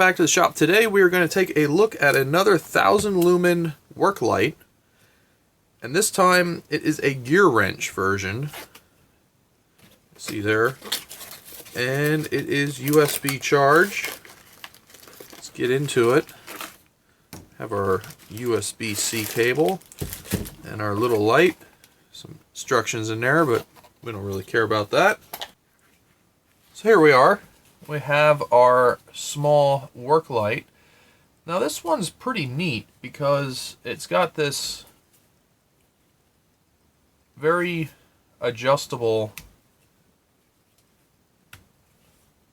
Back to the shop. Today we are going to take a look at another 1000 lumen work light, and this time it is a Gearwrench version. See there, and it is USB charge. Let's get into it. Have our USB-C cable and our little light. Some instructions in there, but we don't really care about that. So here we are. We have our small work light. Now this one's pretty neat because it's got this very adjustable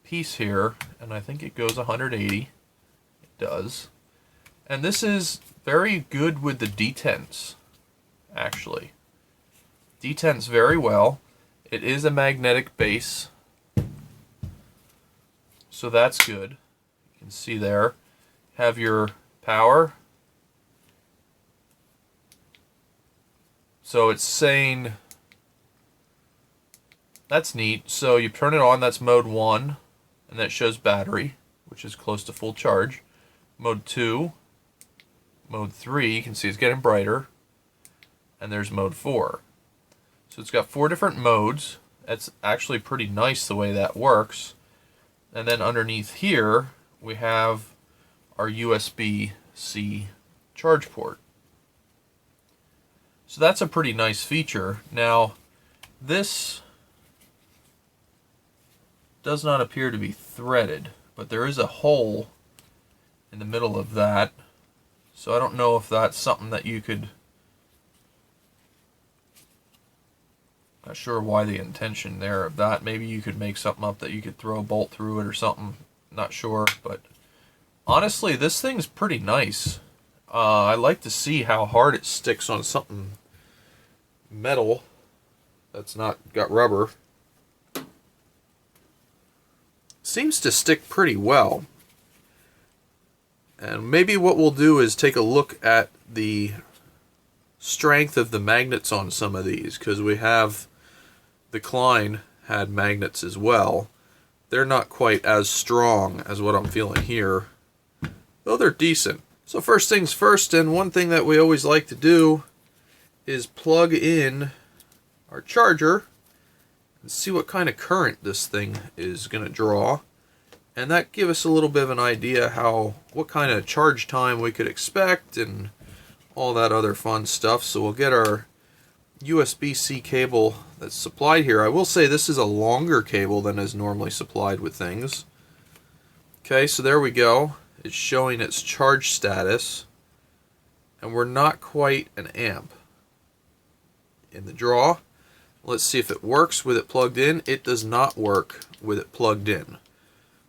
piece here, and I think it goes 180. It does. And this is very good with the detents, actually. Detents very well. It is a magnetic base, so that's good. You can see there. Have your power. So it's saying, that's neat. So you turn it on, that's mode 1, and that shows battery, which is close to full charge. Mode 2, mode 3, you can see it's getting brighter, and there's mode 4. So it's got 4 different modes. That's actually pretty nice the way that works. And then underneath here, we have our USB-C charge port. So that's a pretty nice feature. Now, this does not appear to be threaded, but there is a hole in the middle of that. So I don't know if that's something that you could... Not sure why the intention there of that. Maybe you could make something up that you could throw a bolt through it or something. Not sure, but honestly, this thing's pretty nice. I like to see how hard it sticks on something metal that's not got rubber. Seems to stick pretty well. And maybe what we'll do is take a look at the strength of the magnets on some of these, because we have the Klein had magnets as well. They're not quite as strong as what I'm feeling here, though they're decent. So first things first, and one thing that we always like to do is plug in our charger and see what kind of current this thing is going to draw. And that gives us a little bit of an idea what kind of charge time we could expect and all that other fun stuff. So we'll get our USB-C cable that's supplied here. I will say this is a longer cable than is normally supplied with things. Okay, so there we go. It's showing its charge status, and we're not quite an amp in the draw. Let's see if it works with it plugged in. It does not work with it plugged in.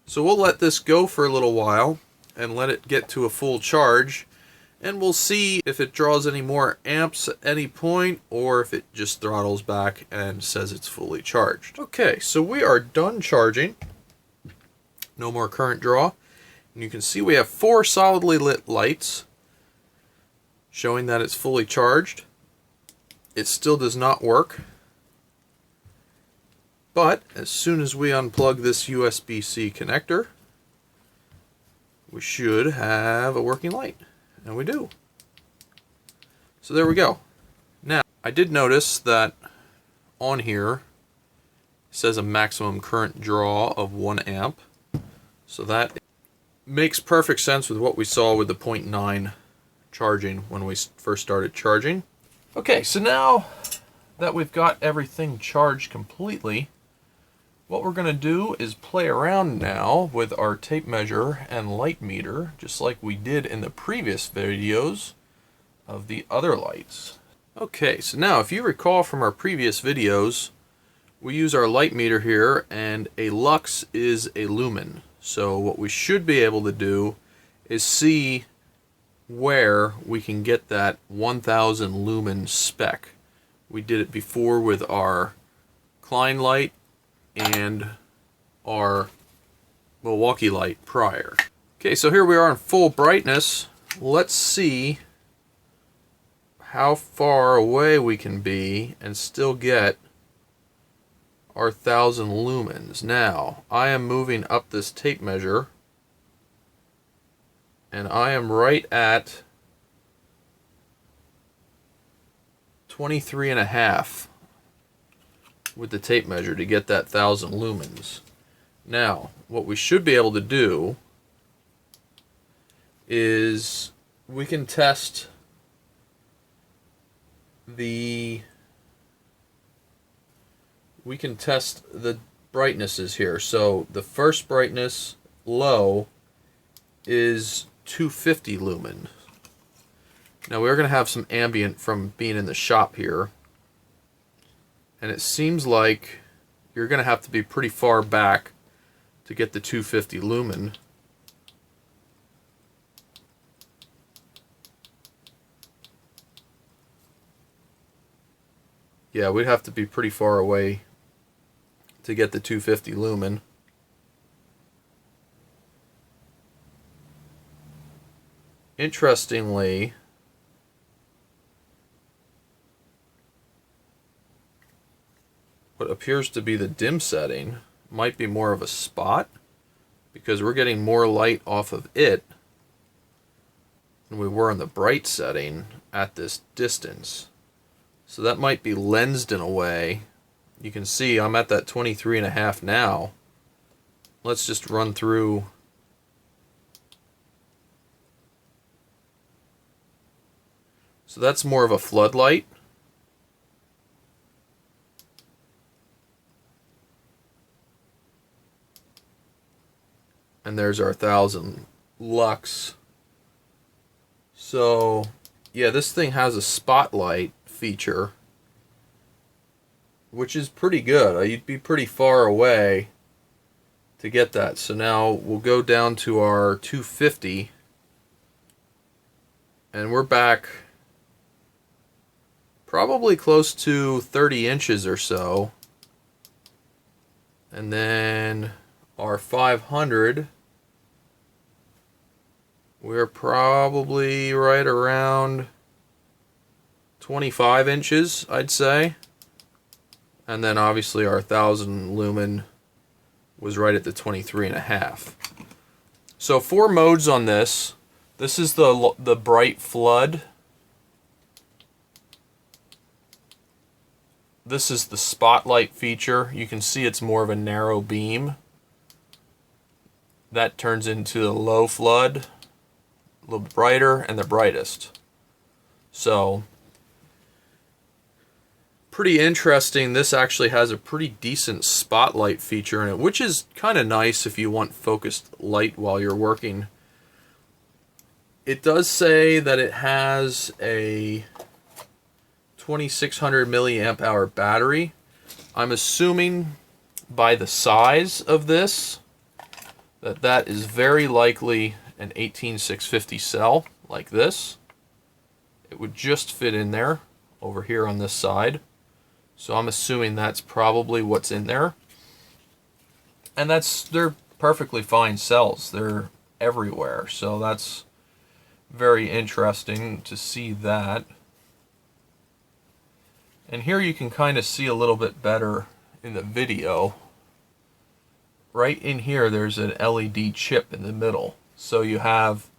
So we'll let this go for a little while and let it get to a full charge, and we'll see if it draws any more amps at any point or if it just throttles back and says it's fully charged. Okay, so we are done charging. No more current draw. And you can see we have 4 solidly lit lights showing that it's fully charged. It still does not work. But as soon as we unplug this USB-C connector, we should have a working light. And we do. So there we go. Now, I did notice that on here it says a maximum current draw of 1 amp. So that makes perfect sense with what we saw with the 0.9 charging when we first started charging. Okay, so now that we've got everything charged completely, what we're going to do is play around now with our tape measure and light meter, just like we did in the previous videos of the other lights. Okay, so now if you recall from our previous videos, we use our light meter here, and a lux is a lumen. So what we should be able to do is see where we can get that 1000 lumen spec. We did it before with our Klein light and our Milwaukee light prior. Okay, so here we are in full brightness. Let's see how far away we can be and still get our 1000 lumens. Now, I am moving up this tape measure And I am right at 23.5 with the tape measure to get that 1000 lumens. Now, what we should be able to do is we can test the brightnesses here. So the first brightness low is 250 lumen. Now we're going to have some ambient from being in the shop here, and it seems like you're going to have to be pretty far back to get the 250 lumen. Yeah, we'd have to be pretty far away to get the 250 lumen. Interestingly, what appears to be the dim setting might be more of a spot, because we're getting more light off of it than we were in the bright setting at this distance. So that might be lensed in a way. You can see I'm at that 23.5 now. Let's just run through. So that's more of a floodlight. And there's our 1000 lux. So yeah, this thing has a spotlight feature, which is pretty good. You'd be pretty far away to get that. So now we'll go down to our 250, and we're back probably close to 30 inches or so. And then our 500, we're probably right around 25 inches, I'd say. And then obviously our 1000 lumen was right at the 23.5. So 4 modes on this. This is the bright flood. This is the spotlight feature. You can see it's more of a narrow beam. That turns into the low flood, a little bit brighter, and the brightest. So pretty interesting. This actually has a pretty decent spotlight feature in it, which is kind of nice if you want focused light while you're working. It does say that it has a 2600 milliamp hour battery. I'm assuming by the size of this that is very likely an 18650 cell like this. It would just fit in there over here on this side. So I'm assuming that's probably what's in there. And they're perfectly fine cells. They're everywhere. So that's very interesting to see that. And here you can kind of see a little bit better in the video. Right in here there's an LED chip in the middle. So you have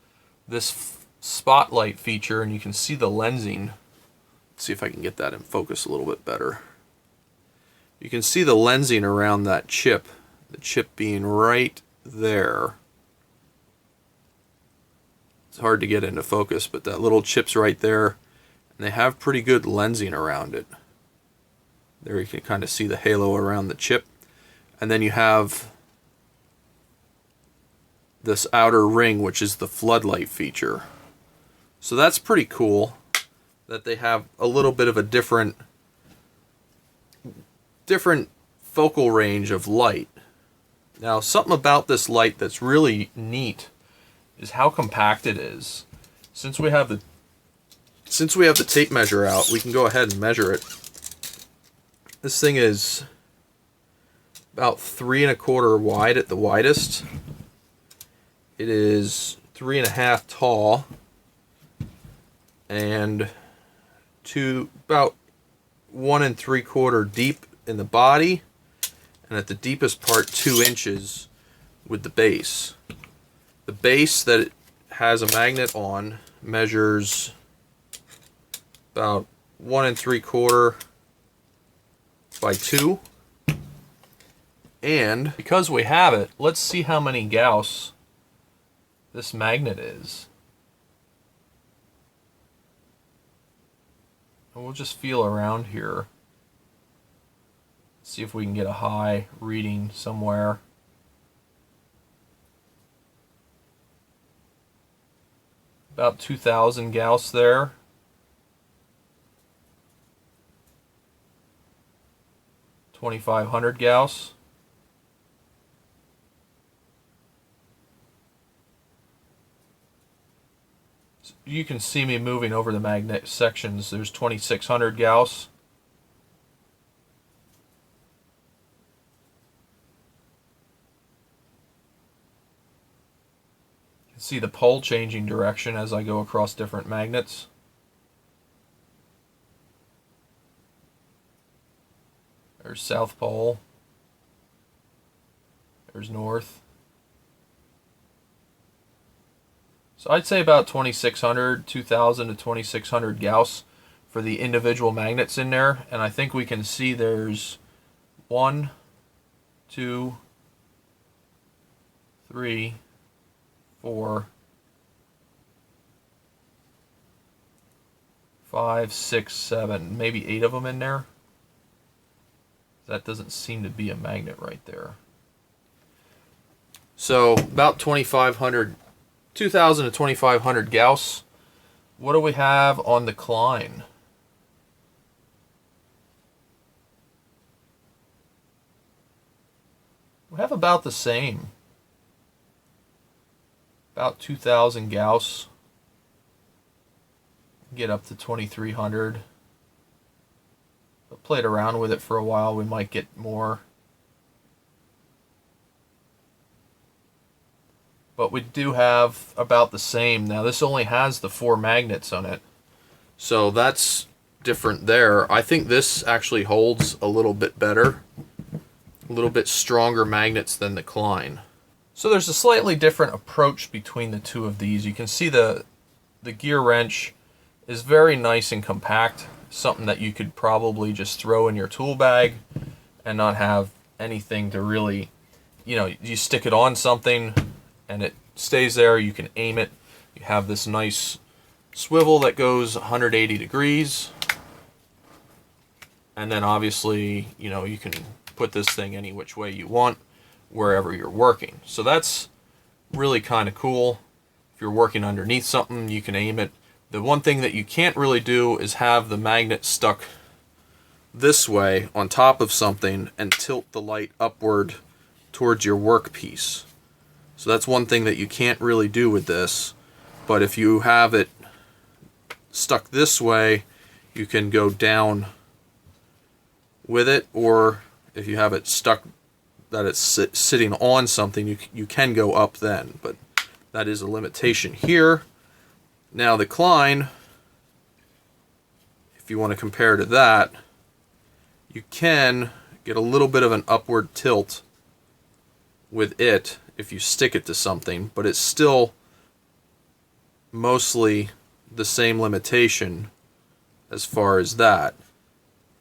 this spotlight feature, and you can see the lensing. Let's see if I can get that in focus a little bit better. You can see the lensing around that chip, the chip being right there. It's hard to get into focus, but that little chip's right there, and they have pretty good lensing around it. There you can kind of see the halo around the chip. And then you have this outer ring, which is the floodlight feature. So that's pretty cool that they have a little bit of a different focal range of light. Now, something about this light that's really neat is how compact it is. Since we have the tape measure out, we can go ahead and measure it. This thing is about 3 1/4 wide at the widest. It is 3 1/2 tall, and about 1 3/4 deep in the body, and at the deepest part 2 inches with the base. The base that it has a magnet on, measures about 1 3/4 by 2. And because we have it, let's see how many Gauss this magnet is. And we'll just feel around here. See if we can get a high reading somewhere. About 2,000 Gauss there. $2,500 Gauss. You can see me moving over the magnet sections. There's 2,600 Gauss. You can see the pole changing direction as I go across different magnets. There's South Pole. There's North. So I'd say about 2,600, 2,000 to 2,600 Gauss for the individual magnets in there. And I think we can see there's 1, 2, 3, 4, 5, 6, 7, maybe 8 of them in there. That doesn't seem to be a magnet right there. So about 2,500, 2,000 to 2,500 Gauss. What do we have on the Klein? We have about the same. About 2,000 Gauss. Get up to 2,300. But played around with it for a while, we might get more. But we do have about the same. Now this only has the 4 magnets on it, so that's different there. I think this actually holds a little bit better, a little bit stronger magnets than the Klein. So there's a slightly different approach between the two of these. You can see the Gearwrench is very nice and compact, something that you could probably just throw in your tool bag and not have anything to really, you know, you stick it on something and it stays there. You can aim it. You have this nice swivel that goes 180 degrees. And then obviously, you know, you can put this thing any which way you want, wherever you're working. So that's really kind of cool. If you're working underneath something, you can aim it. The one thing that you can't really do is have the magnet stuck this way on top of something and tilt the light upward towards your workpiece. So that's one thing that you can't really do with this. But if you have it stuck this way, you can go down with it, or if you have it stuck that it's sitting on something, you can go up then, but that is a limitation here. Now the Klein, if you want to compare to that, you can get a little bit of an upward tilt with it if you stick it to something, but it's still mostly the same limitation as far as that.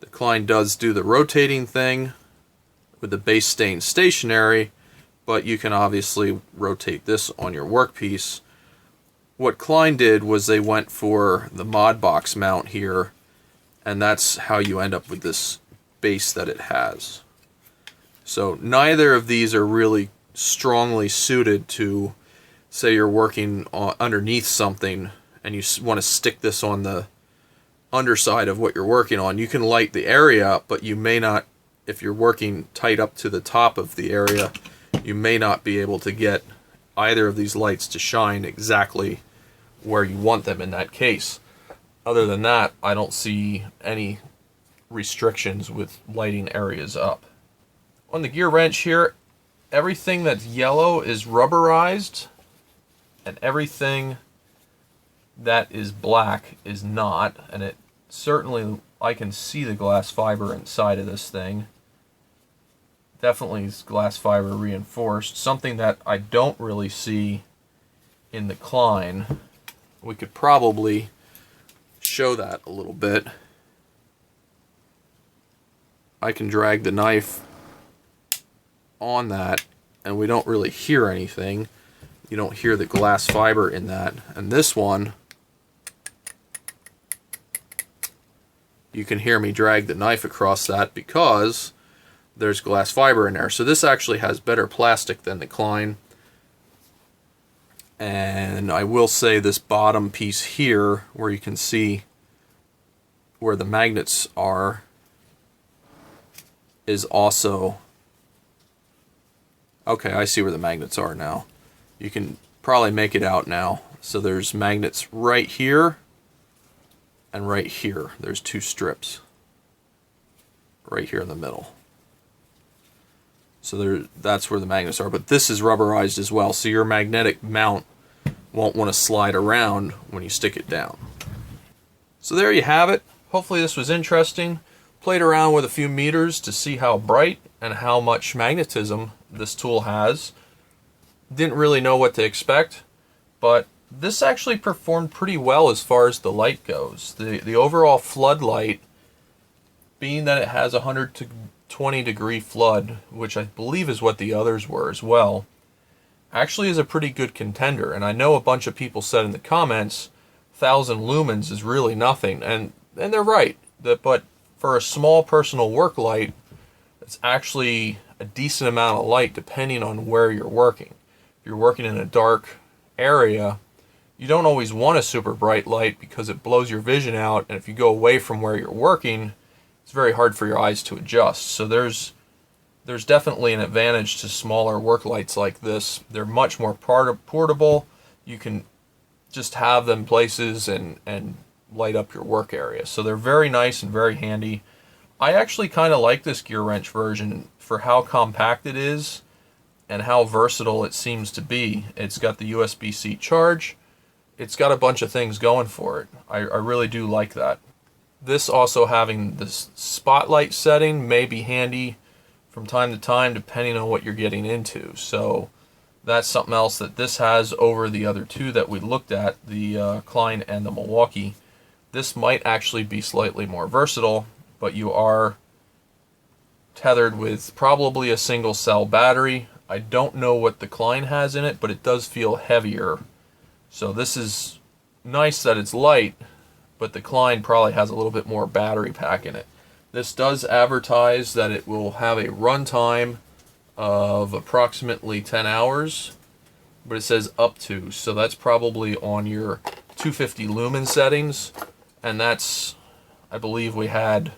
The Klein does do the rotating thing with the base staying stationary, but you can obviously rotate this on your workpiece. What Klein did was they went for the mod box mount here, and that's how you end up with this base that it has. So neither of these are really strongly suited to, say you're working underneath something and you want to stick this on the underside of what you're working on. You can light the area up, but you may not, if you're working tight up to the top of the area, you may not be able to get either of these lights to shine exactly where you want them in that case. Other than that, I don't see any restrictions with lighting areas up. On the Gearwrench here, everything that's yellow is rubberized, and everything that is black is not, and it certainly, I can see the glass fiber inside of this thing. Definitely is glass fiber reinforced. Something that I don't really see in the Klein, we could probably show that a little bit. I can drag the knife on that and we don't really hear anything. You don't hear the glass fiber in that. And this one, you can hear me drag the knife across that because there's glass fiber in there. So this actually has better plastic than the Klein. And I will say this bottom piece here, where you can see where the magnets are, is also... Okay, I see where the magnets are now. You can probably make it out now. So there's magnets right here and right here. There's two strips right here in the middle. So that's where the magnets are. But this is rubberized as well, so your magnetic mount won't want to slide around when you stick it down. So there you have it. Hopefully this was interesting. Played around with a few meters to see how bright and how much magnetism this tool has. Didn't really know what to expect, but this actually performed pretty well as far as the light goes. The overall floodlight, being that it has 100 to 20 degree flood, which I believe is what the others were as well, actually is a pretty good contender. And I know a bunch of people said in the comments 1000 lumens is really nothing, and they're right. But for a small personal work light, it's actually a decent amount of light depending on where you're working. If you're working in a dark area, you don't always want a super bright light because it blows your vision out, and if you go away from where you're working, it's very hard for your eyes to adjust. So there's definitely an advantage to smaller work lights like this. They're much more portable. You can just have them places and light up your work area. So they're very nice and very handy. I actually kind of like this Gearwrench version for how compact it is and how versatile it seems to be. It's got the USB-C charge. It's got a bunch of things going for it. I really do like that. This also having this spotlight setting may be handy from time to time depending on what you're getting into. So that's something else that this has over the other two that we looked at, the Klein and the Milwaukee. This might actually be slightly more versatile, but you are tethered with probably a single cell battery. I don't know what the Klein has in it, but it does feel heavier. So this is nice that it's light, but the Klein probably has a little bit more battery pack in it. This does advertise that it will have a runtime of approximately 10 hours, but it says up to, so that's probably on your 250 lumen settings, and that's, I believe we had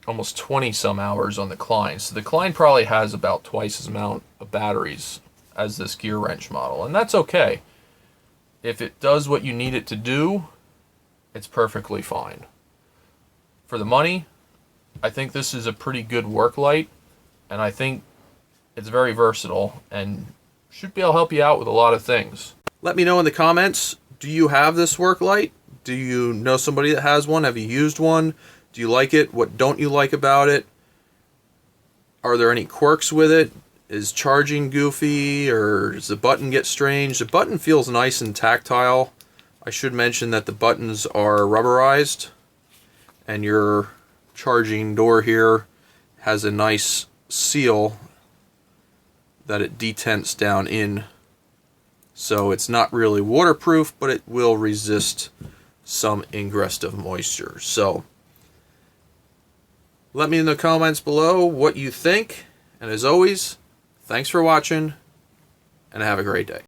almost 20 some hours on the Klein. So the Klein probably has about twice as amount of batteries as this Gearwrench model, and that's okay. If it does what you need it to do, it's perfectly fine. For the money, I think this is a pretty good work light, and I think it's very versatile and should be able to help you out with a lot of things. Let me know in the comments, do you have this work light? Do you know somebody that has one? Have you used one? Do you like it? What don't you like about it? Are there any quirks with it? Is charging goofy, or does the button get strange? The button feels nice and tactile. I should mention that the buttons are rubberized, and your charging door here has a nice seal that it detents down in. So it's not really waterproof, but it will resist some ingress of moisture. So let me in the comments below what you think. And as always, thanks for watching, and have a great day.